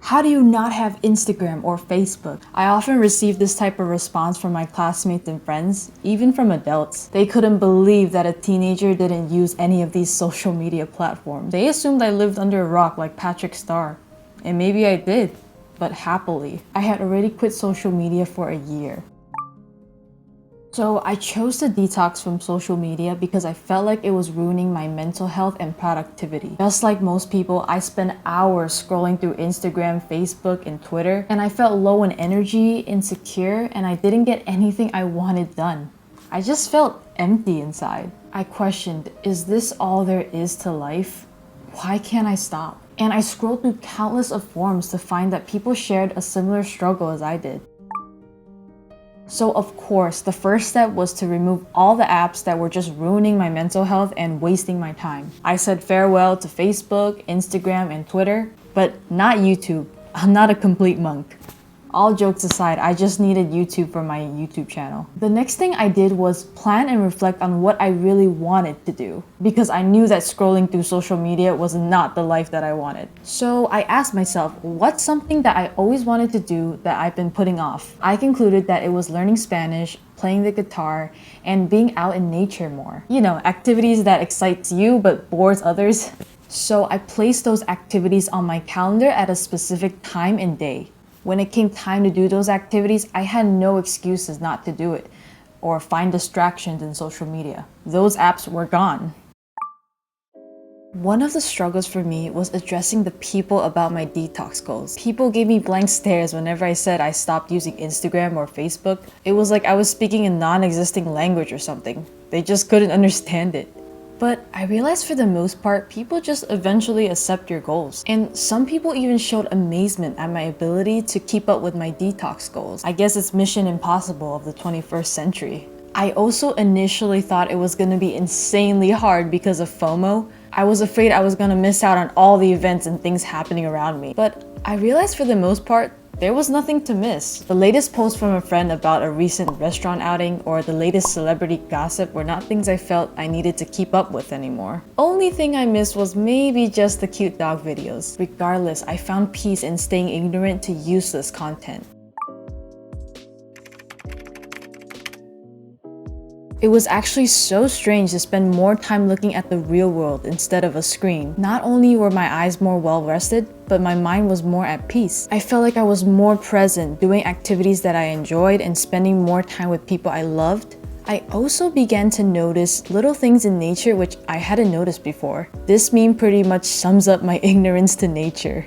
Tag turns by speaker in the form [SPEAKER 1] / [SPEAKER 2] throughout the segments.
[SPEAKER 1] How do you not have Instagram or Facebook? I often receive this type of response from my classmates and friends, even from adults. They couldn't believe that a teenager didn't use any of these social media platforms. They assumed I lived under a rock like Patrick Star. And maybe I did, but happily. I had already quit social media for a year. So I chose to detox from social media because I felt like it was ruining my mental health and productivity. Just like most people, I spent hours scrolling through Instagram, Facebook, and Twitter, and I felt low in energy, insecure, and I didn't get anything I wanted done. I just felt empty inside. I questioned, is this all there is to life? Why can't I stop? And I scrolled through countless of forums to find that people shared a similar struggle as I did. So of course, the first step was to remove all the apps that were just ruining my mental health and wasting my time. I said farewell to Facebook, Instagram, and Twitter, but not YouTube. I'm not a complete monk. All jokes aside, I just needed YouTube for my YouTube channel. The next thing I did was plan and reflect on what I really wanted to do, because I knew that scrolling through social media was not the life that I wanted. So I asked myself, what's something that I always wanted to do that I've been putting off? I concluded that it was learning Spanish, playing the guitar, and being out in nature more. You know, activities that excites you but bores others. So I placed those activities on my calendar at a specific time and day. When it came time to do those activities, I had no excuses not to do it or find distractions in social media. Those apps were gone. One of the struggles for me was addressing the people about my detox goals. People gave me blank stares whenever I said I stopped using Instagram or Facebook. It was like I was speaking a non-existing language or something. They just couldn't understand it. But I realized for the most part, people just eventually accept your goals. And some people even showed amazement at my ability to keep up with my detox goals. I guess it's mission impossible of the 21st century. I also initially thought it was going to be insanely hard because of FOMO. I was afraid I was going to miss out on all the events and things happening around me. But I realized for the most part, there was nothing to miss. The latest post from a friend about a recent restaurant outing or the latest celebrity gossip were not things I felt I needed to keep up with anymore. Only thing I missed was maybe just the cute dog videos. Regardless, I found peace in staying ignorant to useless content. It was actually so strange to spend more time looking at the real world instead of a screen. Not only were my eyes more well rested, but my mind was more at peace. I felt like I was more present, doing activities that I enjoyed and spending more time with people I loved. I also began to notice little things in nature which I hadn't noticed before. This meme pretty much sums up my ignorance to nature.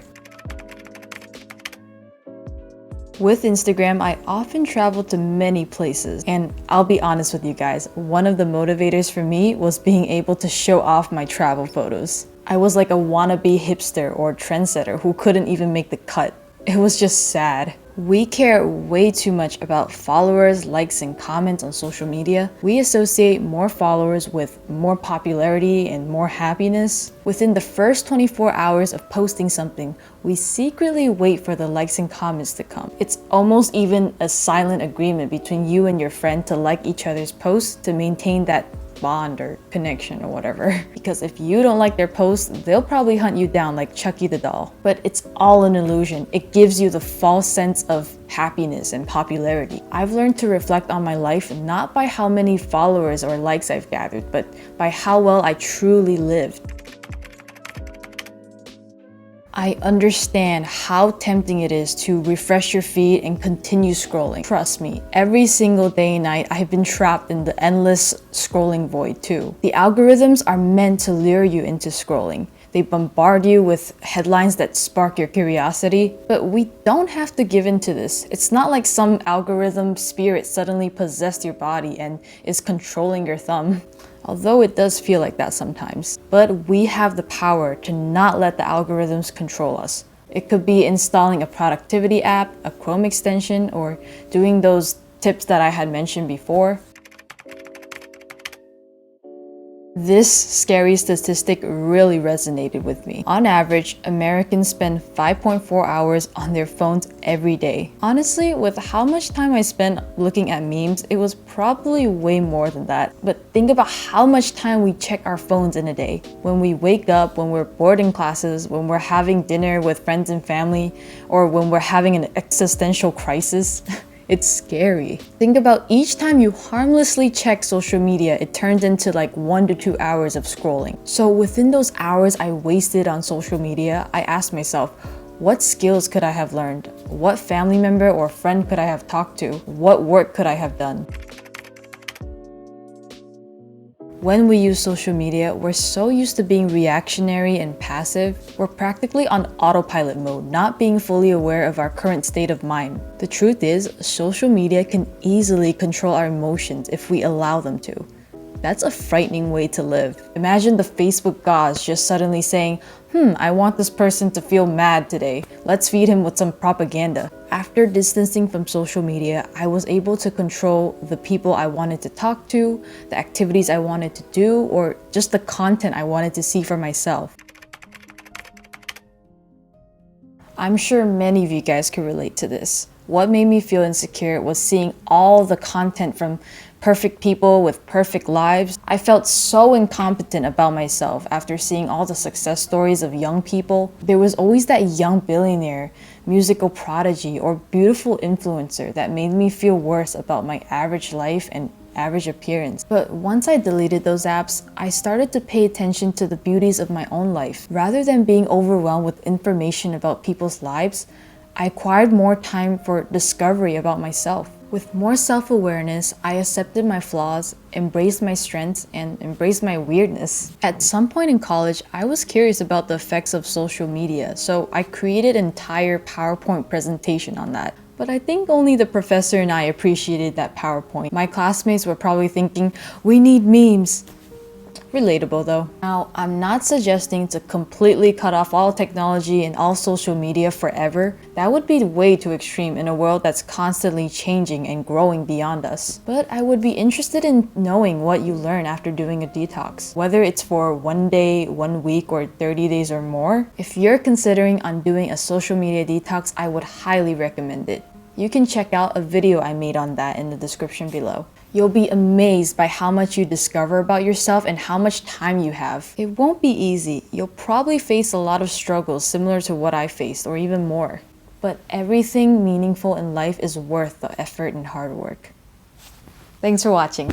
[SPEAKER 1] With Instagram, I often travel to many places, and I'll be honest with you guys, one of the motivators for me was being able to show off my travel photos. I was like a wannabe hipster or trendsetter who couldn't even make the cut. It was just sad. We care way too much about followers, likes, and comments on social media. We associate more followers with more popularity and more happiness. Within the first 24 hours of posting something, we secretly wait for the likes and comments to come. It's almost even a silent agreement between you and your friend to like each other's posts to maintain that bond or connection or whatever. Because if you don't like their posts, they'll probably hunt you down like Chucky the doll. But it's all an illusion. It gives you the false sense of happiness and popularity. I've learned to reflect on my life not by how many followers or likes I've gathered, but by how well I truly lived. I understand how tempting it is to refresh your feed and continue scrolling. Trust me, every single day and night I've been trapped in the endless scrolling void too. The algorithms are meant to lure you into scrolling. They bombard you with headlines that spark your curiosity, but we don't have to give in to this. It's not like some algorithm spirit suddenly possessed your body and is controlling your thumb. Although it does feel like that sometimes. But we have the power to not let the algorithms control us. It could be installing a productivity app, a Chrome extension, or doing those tips that I had mentioned before. This scary statistic really resonated with me. On average, Americans spend 5.4 hours on their phones every day. Honestly, with how much time I spent looking at memes, it was probably way more than that. But think about how much time we check our phones in a day. When we wake up, when we're bored in classes, when we're having dinner with friends and family, or when we're having an existential crisis. It's scary. Think about each time you harmlessly check social media, it turns into like 1 to 2 hours of scrolling. So within those hours I wasted on social media, I asked myself, what skills could I have learned? What family member or friend could I have talked to? What work could I have done? When we use social media, we're so used to being reactionary and passive, we're practically on autopilot mode, not being fully aware of our current state of mind. The truth is, social media can easily control our emotions if we allow them to. That's a frightening way to live. Imagine the Facebook gods just suddenly saying, I want this person to feel mad today. Let's feed him with some propaganda. After distancing from social media, I was able to control the people I wanted to talk to, the activities I wanted to do, or just the content I wanted to see for myself. I'm sure many of you guys could relate to this. What made me feel insecure was seeing all the content from perfect people with perfect lives. I felt so incompetent about myself after seeing all the success stories of young people. There was always that young billionaire, musical prodigy, or beautiful influencer that made me feel worse about my average life and average appearance. But once I deleted those apps, I started to pay attention to the beauties of my own life. Rather than being overwhelmed with information about people's lives, I acquired more time for discovery about myself. With more self-awareness, I accepted my flaws, embraced my strengths, and embraced my weirdness. At some point in college, I was curious about the effects of social media, so I created an entire PowerPoint presentation on that. But I think only the professor and I appreciated that PowerPoint. My classmates were probably thinking, we need memes. Relatable though. Now, I'm not suggesting to completely cut off all technology and all social media forever. That would be way too extreme in a world that's constantly changing and growing beyond us. But I would be interested in knowing what you learn after doing a detox. Whether it's for 1 day, 1 week, or 30 days or more. If you're considering on doing a social media detox, I would highly recommend it. You can check out a video I made on that in the description below. You'll be amazed by how much you discover about yourself and how much time you have. It won't be easy. You'll probably face a lot of struggles similar to what I faced, or even more. But everything meaningful in life is worth the effort and hard work. Thanks for watching.